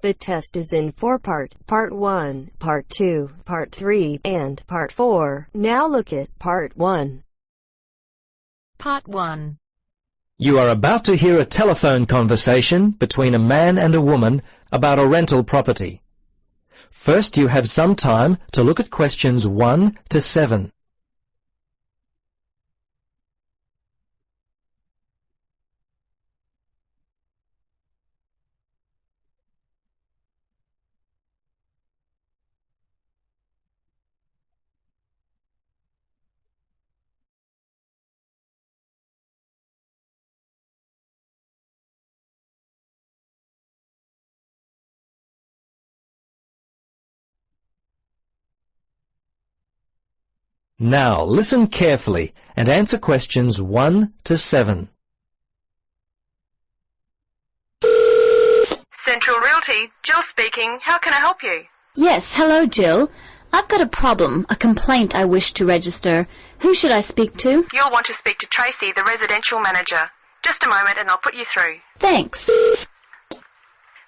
The test is in 4 parts: Part 1, Part 2, Part 3, and Part 4. Now look at Part 1. Part 1. You are about to hear a telephone conversation between a man and a woman about a rental property. First, you have some time to look at questions 1 to 7. Now, listen carefully and answer questions 1 to 7. Central Realty, Jill speaking. How can I help you? Yes, hello, Jill. I've got a problem, a complaint I wish to register. Who should I speak to? You'll want to speak to Tracy, the residential manager. Just a moment and I'll put you through. Thanks.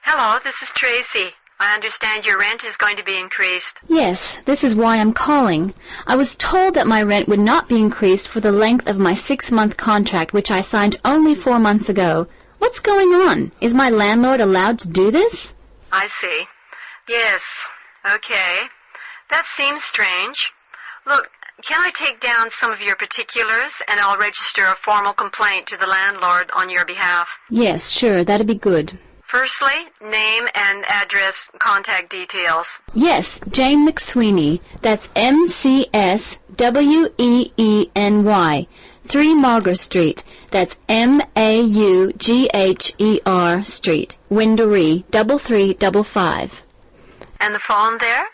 Hello, this is Tracy. I understand your rent is going to be increased. Yes, this is why I'm calling. I was told that my rent would not be increased for the length of my 6-month contract, which I signed only 4 months ago. What's going on? Is my landlord allowed to do this? I see. Yes. Okay. That seems strange. Look, can I take down some of your particulars and I'll register a formal complaint to the landlord on your behalf? Yes, sure, that'd be good. Firstly, name and address, contact details. Yes, Jane McSweeney. That's McSweeny. 3 Mauger Street. That's Maugher Street. Winderee, 3355. And the phone there?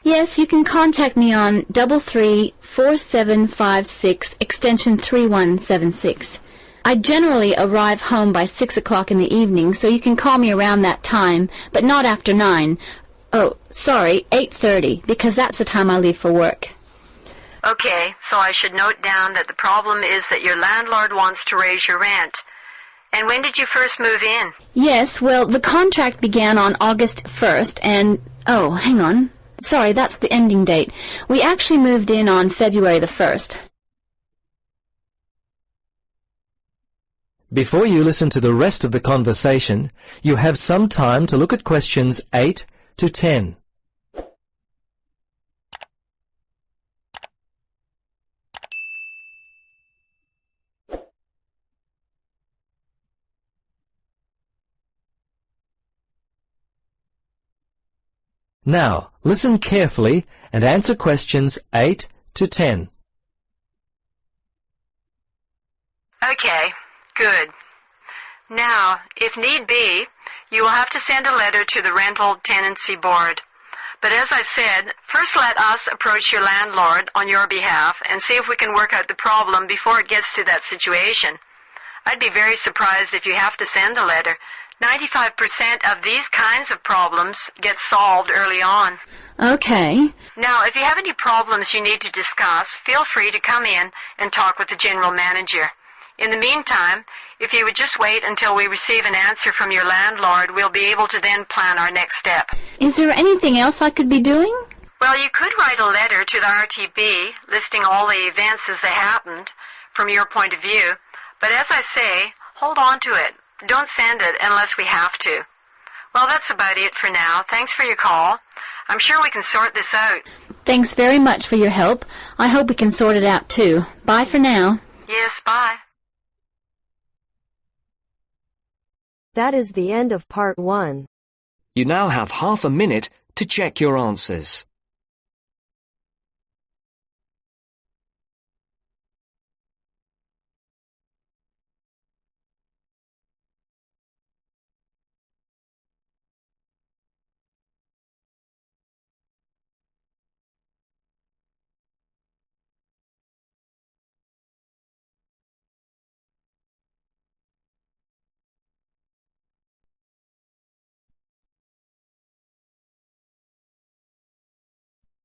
Yes, you can contact me on 334756, extension 3176. I generally arrive home by 6 o'clock in the evening, so you can call me around that time, but not after 9. Oh, sorry, 8:30, because that's the time I leave for work. Okay, so I should note down that the problem is that your landlord wants to raise your rent. And when did you first move in? Yes, well, the contract began on August 1st, and... oh, hang on. Sorry, that's the ending date. We actually moved in on February the 1st. Before you listen to the rest of the conversation, you have some time to look at questions 8 to 10. Now, listen carefully and answer questions 8 to 10. Okay. Good. Now, if need be, you will have to send a letter to the Rental Tenancy Board. But as I said, first let us approach your landlord on your behalf and see if we can work out the problem before it gets to that situation. I'd be very surprised if you have to send a letter. 95% of these kinds of problems get solved early on. Okay. Now, if you have any problems you need to discuss, feel free to come in and talk with the general manager. In the meantime, if you would just wait until we receive an answer from your landlord, we'll be able to then plan our next step. Is there anything else I could be doing? Well, you could write a letter to the RTB listing all the events as they happened from your point of view. But as I say, hold on to it. Don't send it unless we have to. Well, that's about it for now. Thanks for your call. I'm sure we can sort this out. Thanks very much for your help. I hope we can sort it out too. Bye for now. Yes, bye. That is the end of Part 1. You now have half a minute to check your answers.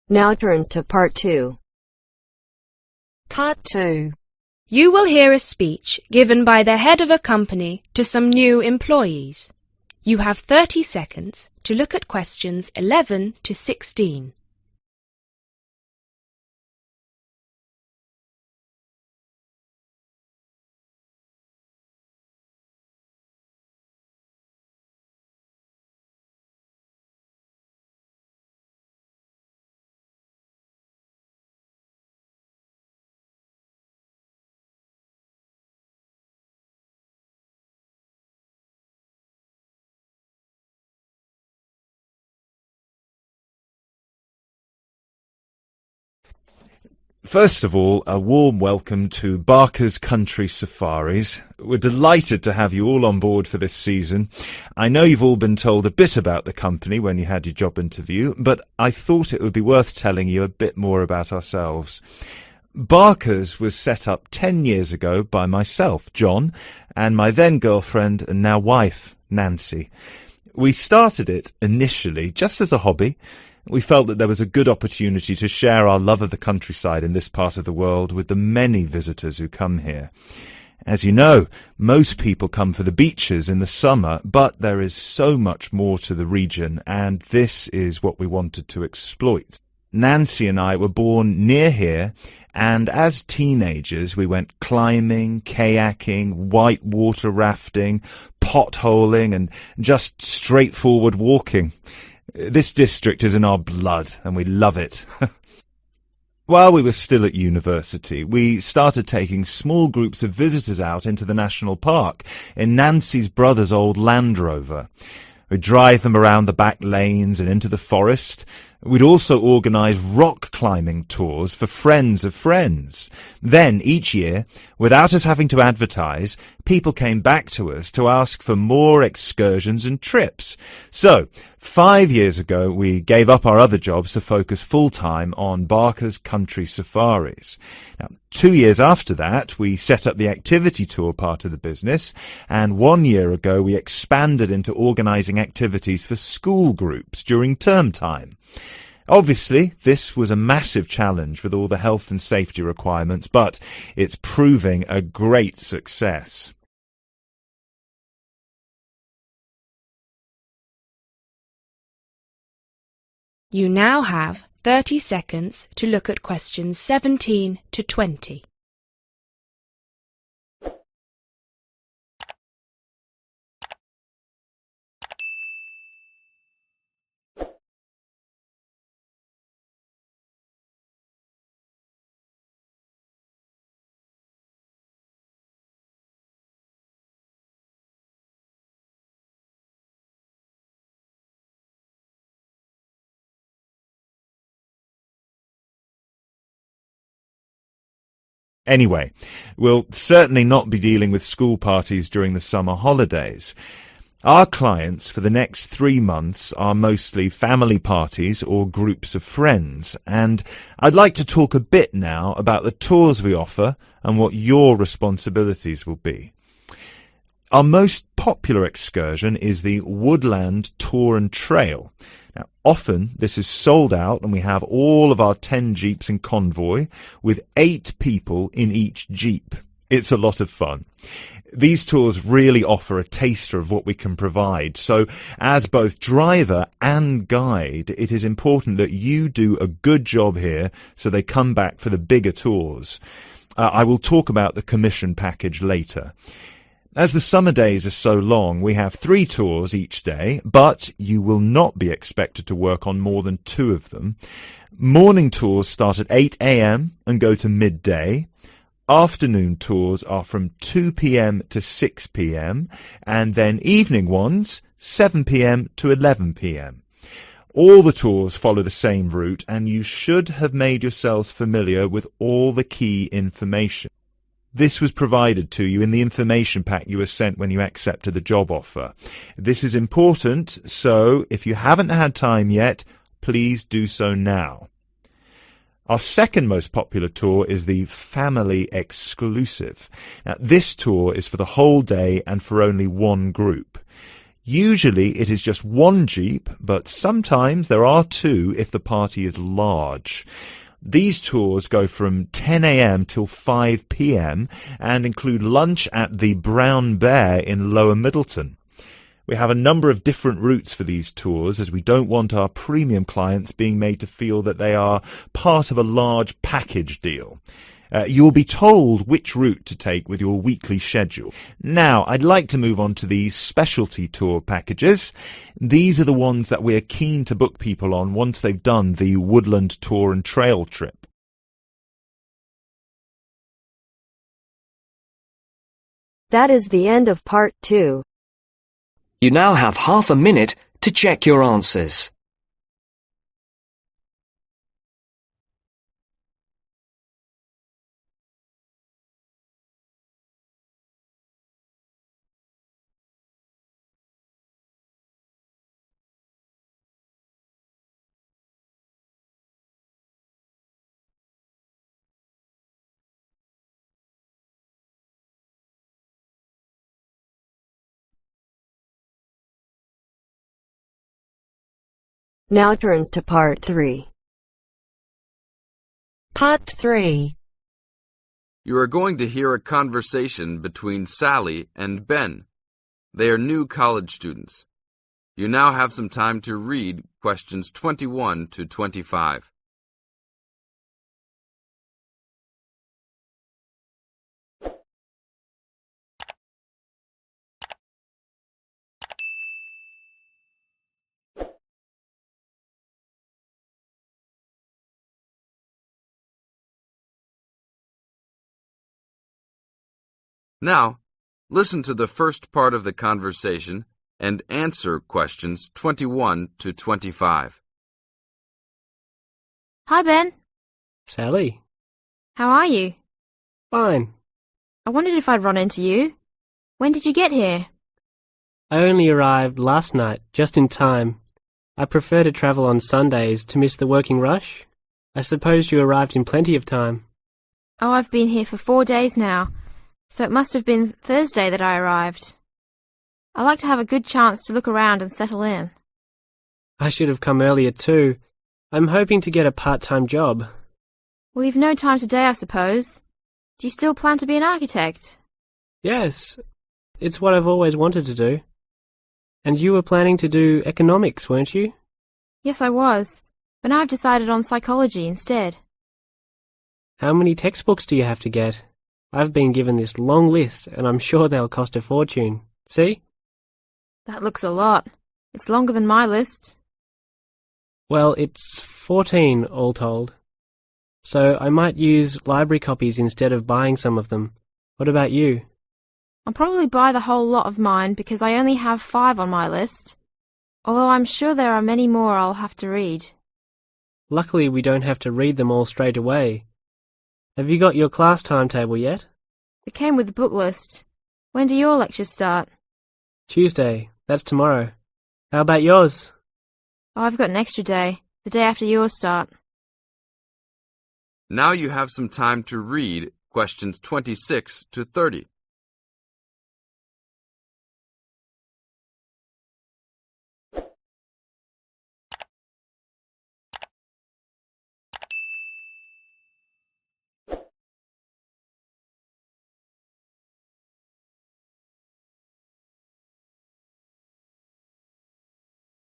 Now turns to Part 2. Part 2. You will hear a speech given by the head of a company to some new employees. You have 30 seconds to look at questions 11 to 16. First of all, a warm welcome to Barker's Country Safaris. We're delighted to have you all on board for this season. I know you've all been told a bit about the company when you had your job interview, but I thought it would be worth telling you a bit more about ourselves. Barker's was set up 10 years ago by myself, John, and my then girlfriend and now wife, Nancy. We started it initially just as a hobby. We felt that there was a good opportunity to share our love of the countryside in this part of the world with the many visitors who come here. As you know, most people come for the beaches in the summer, but there is so much more to the region, and this is what we wanted to exploit. Nancy and I were born near here, and as teenagers we went climbing, kayaking, whitewater rafting, potholing, and just straightforward walking. This district is in our blood, and we love it. While we were still at university, we started taking small groups of visitors out into the national park in Nancy's brother's old Land Rover. We'd drive them around the back lanes and into the forest. We'd also organise rock climbing tours for friends of friends. Then, each year, without us having to advertise, people came back to us to ask for more excursions and trips. So, 5 years ago, we gave up our other jobs to focus full-time on Barker's Country Safaris. Now, 2 years after that, we set up the activity tour part of the business, and 1 year ago, we expanded into organising activities for school groups during term time. Obviously, this was a massive challenge with all the health and safety requirements, but it's proving a great success. You now have 30 seconds to look at questions 17 to 20. Anyway, we'll certainly not be dealing with school parties during the summer holidays. Our clients for the next 3 months are mostly family parties or groups of friends, and I'd like to talk a bit now about the tours we offer and what your responsibilities will be. Our most popular excursion is the Woodland Tour and Trail. Now, often this is sold out and we have all of our 10 jeeps in convoy with 8 people in each jeep. It's a lot of fun. These tours really offer a taster of what we can provide. So as both driver and guide, it is important that you do a good job here so they come back for the bigger tours. I will talk about the commission package later. As the summer days are so long, we have 3 tours each day, but you will not be expected to work on more than 2 of them. Morning tours start at 8 a.m. and go to midday. Afternoon tours are from 2 p.m. to 6 p.m. and then evening ones 7 p.m. to 11 p.m. All the tours follow the same route, and you should have made yourselves familiar with all the key information. This was provided to you in the information pack you were sent when you accepted the job offer. This is important, so if you haven't had time yet, please do so now. Our second most popular tour is the Family Exclusive. Now, this tour is for the whole day and for only 1 group. Usually it is just 1 jeep, but sometimes there are 2 if the party is large. These tours go from 10 a.m. till 5 p.m. and include lunch at the Brown Bear in Lower Middleton. We have a number of different routes for these tours, as we don't want our premium clients being made to feel that they are part of a large package deal. You'll be told which route to take with your weekly schedule. Now, I'd like to move on to these specialty tour packages. These are the ones that we're keen to book people on once they've done the woodland tour and trail trip. That is the end of part 2. You now have half a minute to check your answers. Now turns to part 3. Part 3. You are going to hear a conversation between Sally and Ben. They are new college students. You now have some time to read questions 21 to 25. Now, listen to the first part of the conversation and answer questions 21 to 25. Hi, Ben. Sally. How are you? Fine. I wondered if I'd run into you. When did you get here? I only arrived last night, just in time. I prefer to travel on Sundays to miss the working rush. I suppose you arrived in plenty of time. Oh, I've been here for 4 days now, so it must have been Thursday that I arrived. I like to have a good chance to look around and settle in. I should have come earlier too. I'm hoping to get a part-time job. Well, you've no time today, I suppose. Do you still plan to be an architect? Yes, it's what I've always wanted to do. And you were planning to do economics, weren't you? Yes, I was, but now I've decided on psychology instead. How many textbooks do you have to get? I've been given this long list, and I'm sure they'll cost a fortune. See? That looks a lot. It's longer than my list. Well, it's 14 all told. So I might use library copies instead of buying some of them. What about you? I'll probably buy the whole lot of mine because I only have 5 on my list, although I'm sure there are many more I'll have to read. Luckily, we don't have to read them all straight away. Have you got your class timetable yet? It came with the book list. When do your lectures start? Tuesday. That's tomorrow. How about yours? Oh, I've got an extra day, the day after yours start. Now you have some time to read questions 26 to 30.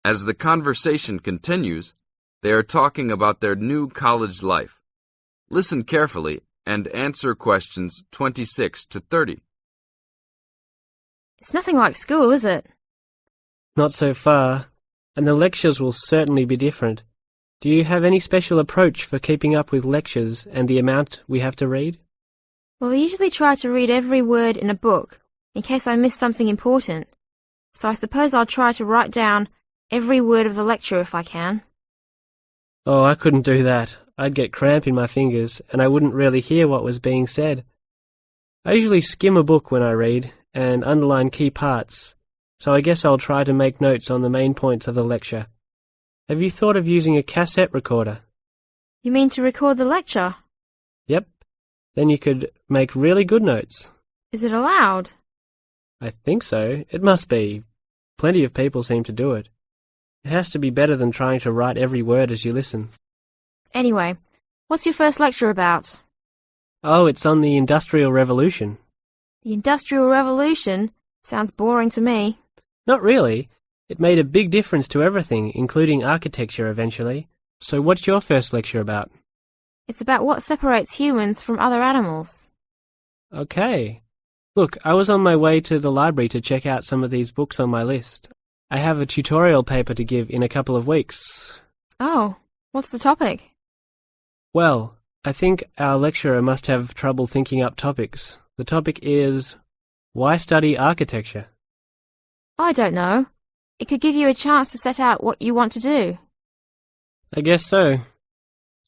As the conversation continues, they are talking about their new college life. Listen carefully and answer questions 26 to 30. It's nothing like school, is it? Not so far, and the lectures will certainly be different. Do you have any special approach for keeping up with lectures and the amount we have to read? Well, I usually try to read every word in a book, in case I miss something important. So I suppose I'll try to write down every word of the lecture if I can. Oh, I couldn't do that. I'd get cramp in my fingers, and I wouldn't really hear what was being said. I usually skim a book when I read, and underline key parts, so I guess I'll try to make notes on the main points of the lecture. Have you thought of using a cassette recorder? You mean to record the lecture? Yep. Then you could make really good notes. Is it allowed? I think so. It must be. Plenty of people seem to do it. It has to be better than trying to write every word as you listen. Anyway, what's your first lecture about? Oh, it's on the Industrial Revolution. The Industrial Revolution? Sounds boring to me. Not really. It made a big difference to everything, including architecture eventually. So what's your first lecture about? It's about what separates humans from other animals. Okay. Look, I was on my way to the library to check out some of these books on my list. I have a tutorial paper to give in a couple of weeks. Oh, what's the topic? Well, I think our lecturer must have trouble thinking up topics. The topic is, why study architecture? I don't know. It could give you a chance to set out what you want to do. I guess so.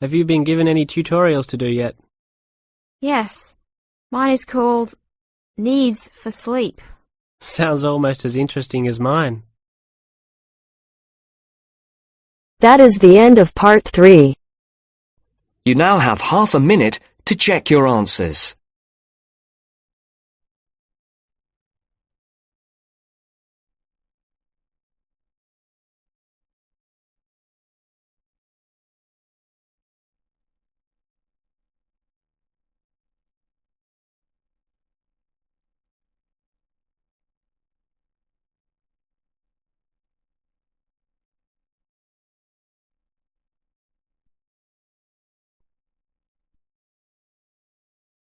Have you been given any tutorials to do yet? Yes. Mine is called Needs for Sleep. Sounds almost as interesting as mine. That is the end of part 3. You now have half a minute to check your answers.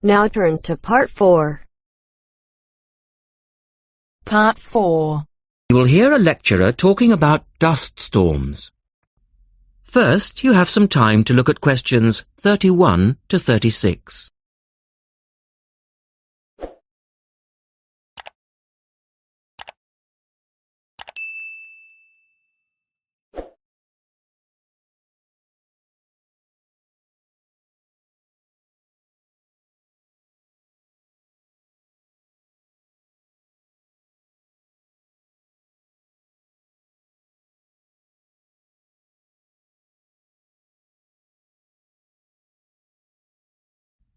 Now turns to part 4. Part 4. You will hear a lecturer talking about dust storms. First, you have some time to look at questions 31 to 36.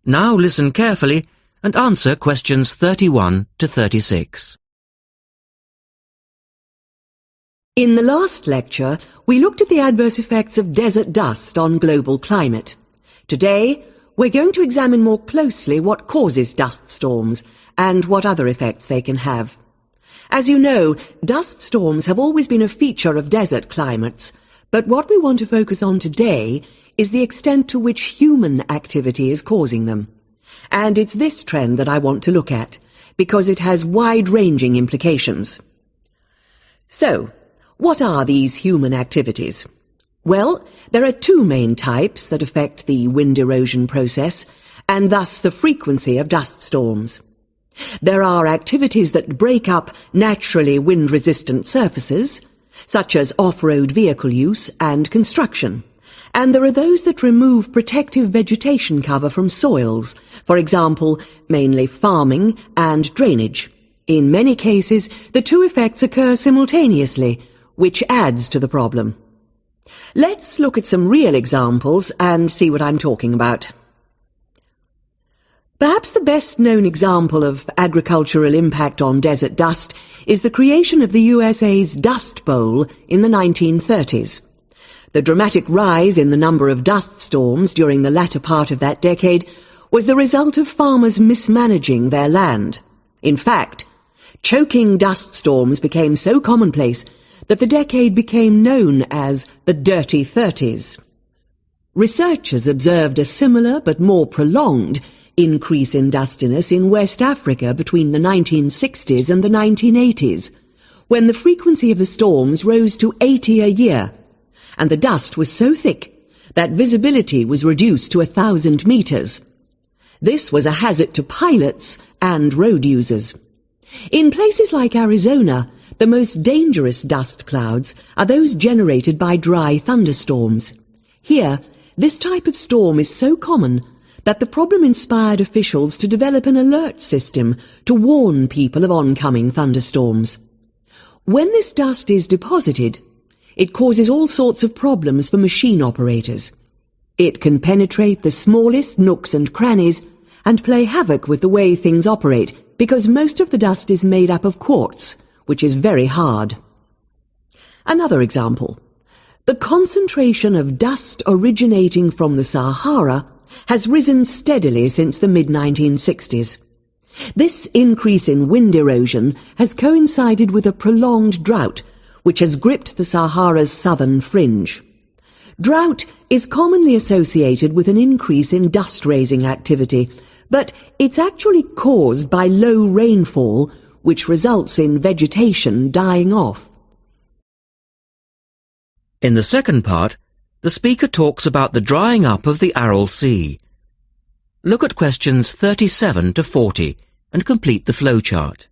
Now listen carefully and answer questions 31 to 36. In the last lecture, we looked at the adverse effects of desert dust on global climate. Today, we're going to examine more closely what causes dust storms and what other effects they can have. As you know, dust storms have always been a feature of desert climates, but what we want to focus on today is the extent to which human activity is causing them. And it's this trend that I want to look at, because it has wide-ranging implications. So, what are these human activities? Well, there are two main types that affect the wind erosion process, and thus the frequency of dust storms. There are activities that break up naturally wind-resistant surfaces, such as off-road vehicle use and construction. And there are those that remove protective vegetation cover from soils, for example, mainly farming and drainage. In many cases, the two effects occur simultaneously, which adds to the problem. Let's look at some real examples and see what I'm talking about. Perhaps the best-known example of agricultural impact on desert dust is the creation of the USA's Dust Bowl in the 1930s. The dramatic rise in the number of dust storms during the latter part of that decade was the result of farmers mismanaging their land. In fact, choking dust storms became so commonplace that the decade became known as the Dirty 30s. Researchers observed a similar but more prolonged increase in dustiness in West Africa between the 1960s and the 1980s, when the frequency of the storms rose to 80 a year, and the dust was so thick that visibility was reduced to 1,000 meters. This was a hazard to pilots and road users. In places like Arizona, the most dangerous dust clouds are those generated by dry thunderstorms. Here, this type of storm is so common that the problem inspired officials to develop an alert system to warn people of oncoming thunderstorms. When this dust is deposited, it causes all sorts of problems for machine operators. It can penetrate the smallest nooks and crannies and play havoc with the way things operate, because most of the dust is made up of quartz, which is very hard. Another example. The concentration of dust originating from the Sahara has risen steadily since the mid-1960s. This increase in wind erosion has coincided with a prolonged drought, which has gripped the Sahara's southern fringe. Drought is commonly associated with an increase in dust-raising activity, but it's actually caused by low rainfall, which results in vegetation dying off. In the second part, the speaker talks about the drying up of the Aral Sea. Look at questions 37 to 40 and complete the flowchart.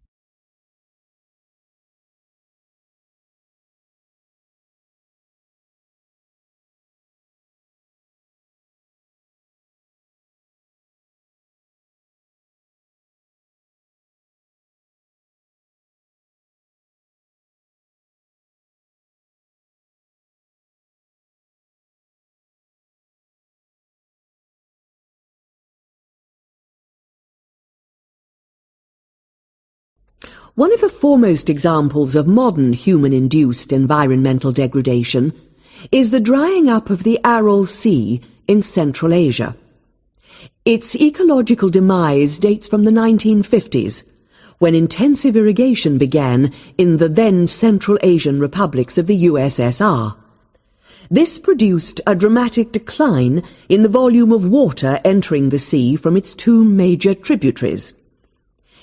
One of the foremost examples of modern human-induced environmental degradation is the drying up of the Aral Sea in Central Asia. Its ecological demise dates from the 1950s, when intensive irrigation began in the then Central Asian republics of the USSR. This produced a dramatic decline in the volume of water entering the sea from its two major tributaries.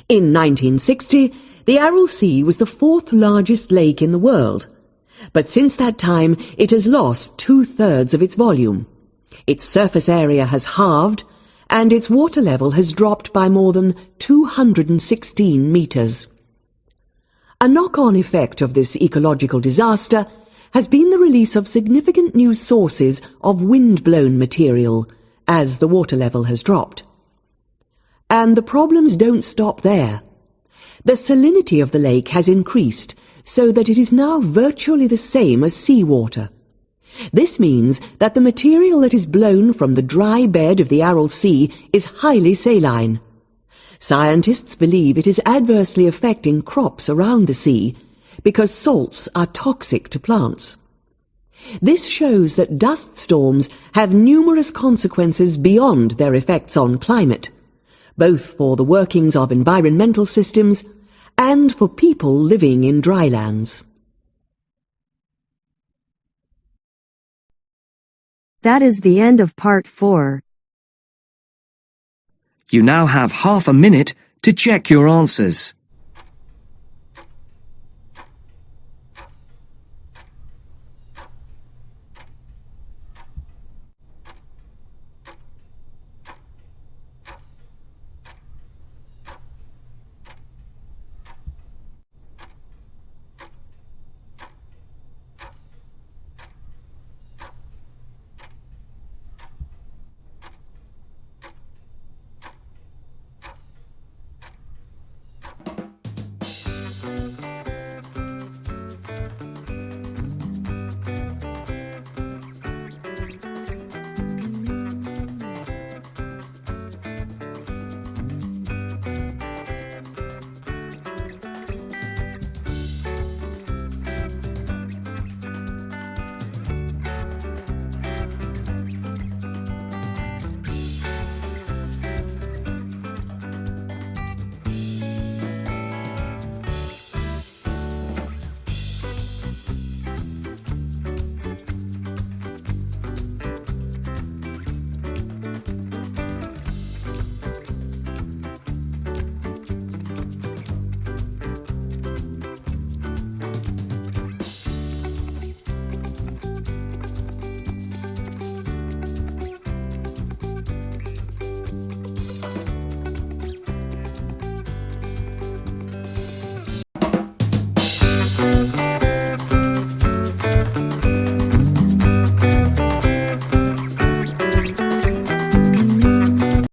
In 1960, the Aral Sea was the fourth largest lake in the world, but since that time it has lost 2/3 of its volume. Its surface area has halved, and its water level has dropped by more than 216 metres. A knock-on effect of this ecological disaster has been the release of significant new sources of wind-blown material as the water level has dropped. And the problems don't stop there. The salinity of the lake has increased so that it is now virtually the same as seawater. This means that the material that is blown from the dry bed of the Aral Sea is highly saline. Scientists believe it is adversely affecting crops around the sea because salts are toxic to plants. This shows that dust storms have numerous consequences beyond their effects on climate, both for the workings of environmental systems and for people living in drylands. That is the end of part 4. You now have half a minute to check your answers.